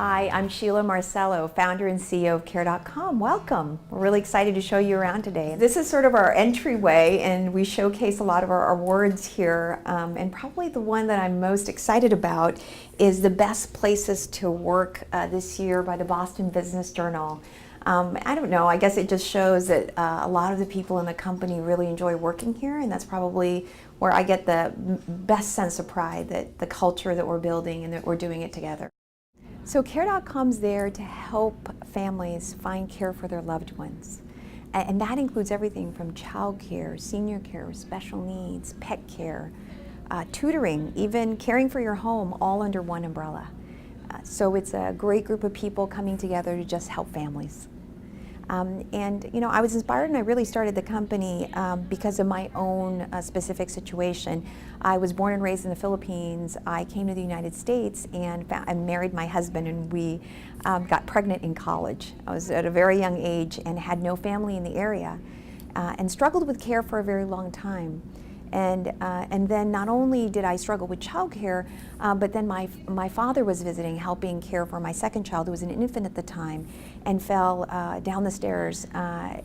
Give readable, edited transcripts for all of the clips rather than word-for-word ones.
Hi, I'm Sheila Marcelo, founder and CEO of Care.com. Welcome. We're really excited to show you around today. This is sort of our entryway, and we showcase a lot of our awards here. And probably the one that I'm most excited about is the best places to work this year by the Boston Business Journal. I don't know, I guess it just shows that a lot of the people in the company really enjoy working here, and that's probably where I get the best sense of pride, that the culture that we're building and that we're doing it together. So Care.com's there to help families find care for their loved ones. And that includes everything from child care, senior care, special needs, pet care, tutoring, even caring for your home, all under one umbrella. So it's a great group of people coming together to just help families. And you know, I was inspired and I really started the company because of my own specific situation. I was born and raised in the Philippines. I came to the United States and married my husband, and we got pregnant in college. I was at a very young age and had no family in the area and struggled with care for a very long time. And then not only did I struggle with childcare, but then my father was visiting, helping care for my second child, who was an infant at the time, and fell down the stairs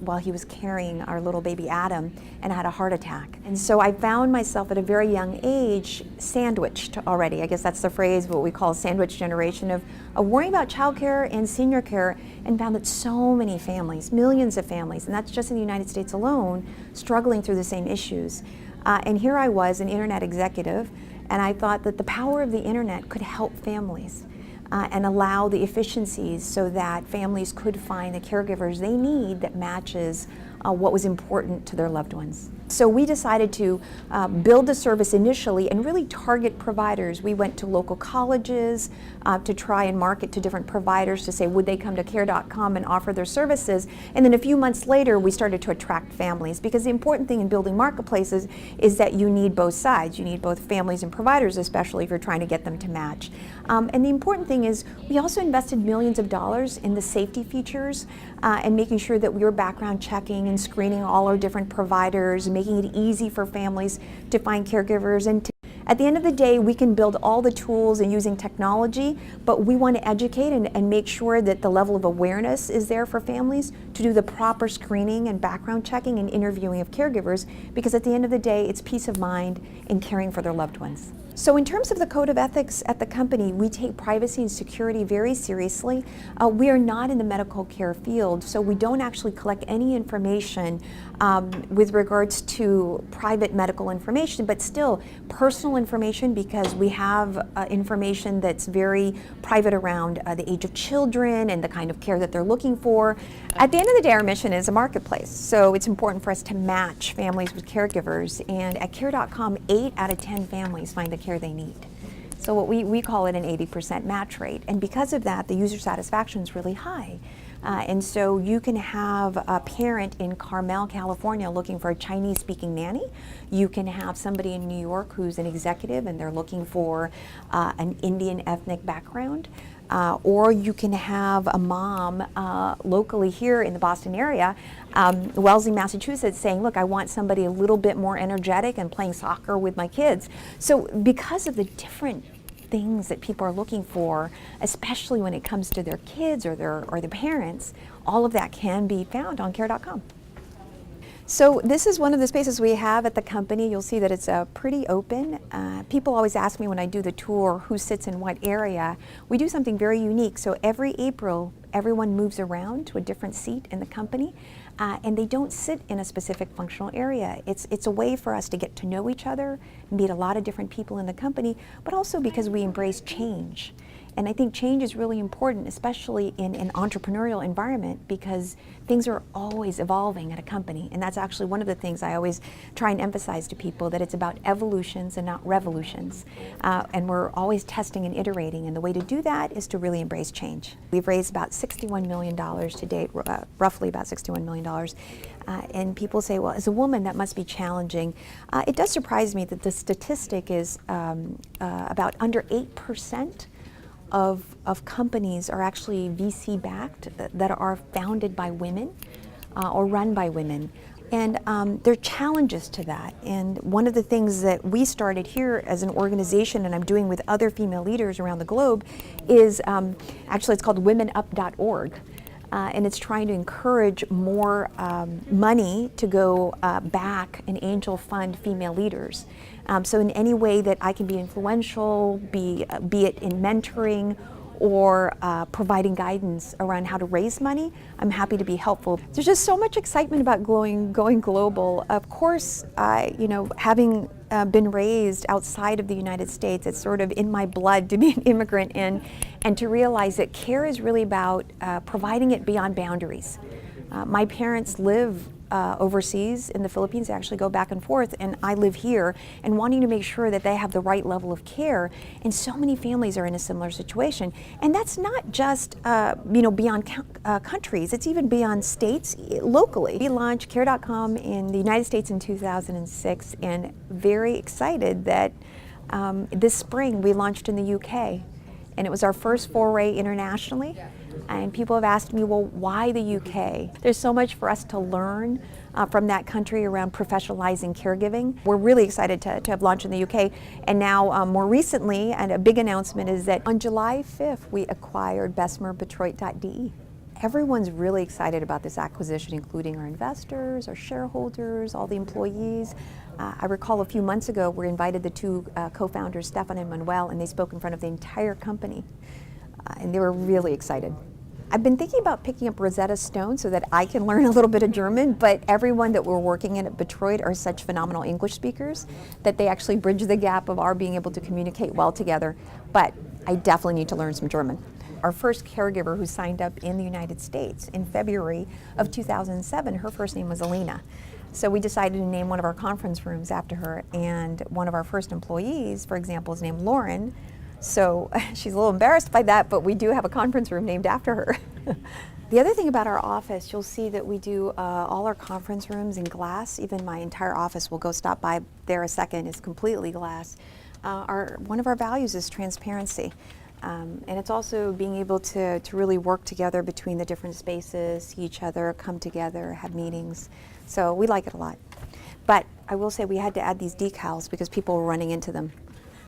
while he was carrying our little baby Adam, and had a heart attack. And so I found myself at a very young age sandwiched already. I guess that's the phrase, what we call sandwich generation, of worrying about childcare and senior care, and found that so many families, millions of families, and that's just in the United States alone, struggling through the same issues. And here I was, an internet executive, and I thought that the power of the internet could help families and allow the efficiencies so that families could find the caregivers they need that matches what was important to their loved ones. So we decided to build the service initially and really target providers. We went to local colleges to try and market to different providers to say, would they come to Care.com and offer their services? And then a few months later, we started to attract families, because the important thing in building marketplaces is that you need both sides. You need both families and providers, especially if you're trying to get them to match. And the important thing is we also invested millions of dollars in the safety features and making sure that we were background checking and screening all our different providers, making it easy for families to find caregivers. And at the end of the day, we can build all the tools and using technology, but we want to educate and make sure that the level of awareness is there for families to do the proper screening and background checking and interviewing of caregivers, because at the end of the day, it's peace of mind in caring for their loved ones. So in terms of the code of ethics at the company, we take privacy and security very seriously. We are not in the medical care field, so we don't actually collect any information with regards to private medical information, but still personal information, because we have information that's very private around the age of children and the kind of care that they're looking for. At the end of the day, our mission is a marketplace, so it's important for us to match families with caregivers, and at Care.com, 8 out of 10 families find the care they need. So what we call it an 80% match rate, and because of that, the user satisfaction is really high. And so you can have a parent in Carmel, California looking for a Chinese-speaking nanny. You can have somebody in New York who's an executive and they're looking for an Indian ethnic background. Or you can have a mom locally here in the Boston area, Wellesley, Massachusetts, saying, look, I want somebody a little bit more energetic and playing soccer with my kids. So because of the different things that people are looking for, especially when it comes to their kids or their parents, all of that can be found on Care.com. So this is one of the spaces we have at the company. You'll see that it's pretty open. People always ask me when I do the tour who sits in what area. We do something very unique. So every April, everyone moves around to a different seat in the company, and they don't sit in a specific functional area. It's a way for us to get to know each other, meet a lot of different people in the company, but also because we embrace change. And I think change is really important, especially in an entrepreneurial environment, because things are always evolving at a company. And that's actually one of the things I always try and emphasize to people, that it's about evolutions and not revolutions. And we're always testing and iterating, and the way to do that is to really embrace change. We've raised about $61 million to date, roughly about $61 million. And people say, well, as a woman, that must be challenging. It does surprise me that the statistic is about under 8% of companies are actually VC-backed, that are founded by women or run by women. And there are challenges to that. And one of the things that we started here as an organization, and I'm doing with other female leaders around the globe, is actually it's called womenup.org. And it's trying to encourage more money to go back and angel fund female leaders. So in any way that I can be influential, be it in mentoring or providing guidance around how to raise money, I'm happy to be helpful. There's just so much excitement about going global. Of course, having been raised outside of the United States, it's sort of in my blood to be an immigrant and to realize that care is really about providing it beyond boundaries. My parents live overseas in the Philippines. They actually go back and forth, and I live here, and wanting to make sure that they have the right level of care. And so many families are in a similar situation. And that's not just beyond countries, it's even beyond states, locally. We launched Care.com in the United States in 2006, and very excited that this spring we launched in the UK. And it was our first foray internationally. And people have asked me, well, why the UK? There's so much for us to learn from that country around professionalizing caregiving. We're really excited to have launched in the UK. And now more recently, and a big announcement is that on July 5th, we acquired bessemerdetroit.de. Everyone's really excited about this acquisition, including our investors, our shareholders, all the employees. I recall a few months ago, we invited the two co-founders, Stefan and Manuel, and they spoke in front of the entire company. And they were really excited. I've been thinking about picking up Rosetta Stone so that I can learn a little bit of German, but everyone that we're working in at Detroit are such phenomenal English speakers that they actually bridge the gap of our being able to communicate well together. But I definitely need to learn some German. Our first caregiver who signed up in the United States in February of 2007, her first name was Alina. So we decided to name one of our conference rooms after her, and one of our first employees, for example, is named Lauren. So she's a little embarrassed by that, but we do have a conference room named after her. The other thing about our office, you'll see that we do all our conference rooms in glass. Even my entire office, will go stop by there a second, is completely glass. One of our values is transparency. And it's also being able to really work together between the different spaces, see each other, come together, have meetings. So we like it a lot. But I will say we had to add these decals because people were running into them.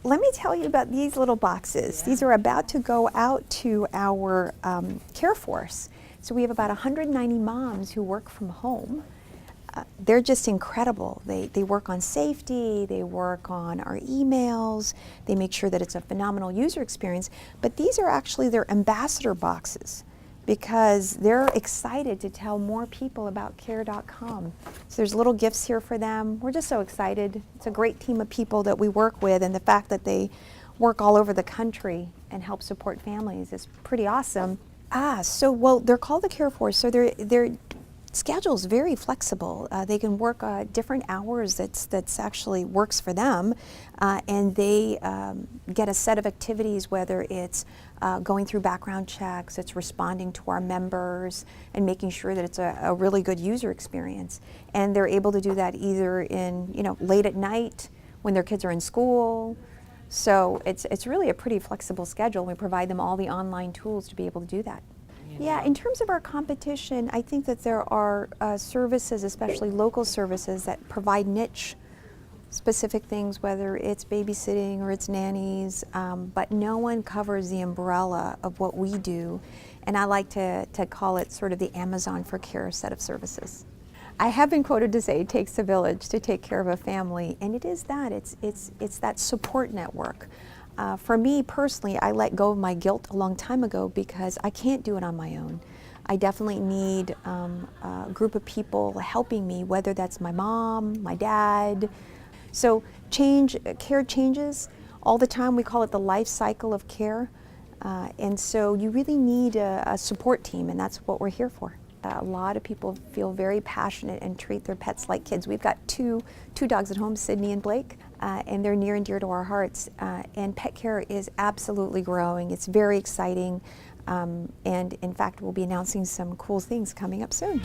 Let me tell you about these little boxes. These are about to go out to our care force. So we have about 190 moms who work from home. They're just incredible. They work on safety, they work on our emails, they make sure that it's a phenomenal user experience, but these are actually their ambassador boxes because they're excited to tell more people about Care.com. So there's little gifts here for them. We're just so excited. It's a great team of people that we work with, and the fact that they work all over the country and help support families is pretty awesome. Well, they're called the Care Force, so their schedule's very flexible. They can work different hours that's actually works for them, and they get a set of activities, whether it's going through background checks, it's responding to our members, and making sure that it's a really good user experience. And they're able to do that either in late at night when their kids are in school. So it's really a pretty flexible schedule. We provide them all the online tools to be able to do that. Yeah, in terms of our competition, I think that there are services, especially local services, that provide niche specific things, whether it's babysitting or it's nannies, but no one covers the umbrella of what we do, and I like to call it sort of the Amazon for care set of services. I have been quoted to say it takes a village to take care of a family, and it is that. It's that support network. For me personally, I let go of my guilt a long time ago because I can't do it on my own. I definitely need a group of people helping me, whether that's my mom, my dad. So care changes all the time. We call it the life cycle of care. And so you really need a support team, and that's what we're here for. A lot of people feel very passionate and treat their pets like kids. We've got two dogs at home, Sydney and Blake, and they're near and dear to our hearts. And pet care is absolutely growing. It's very exciting. And in fact, we'll be announcing some cool things coming up soon.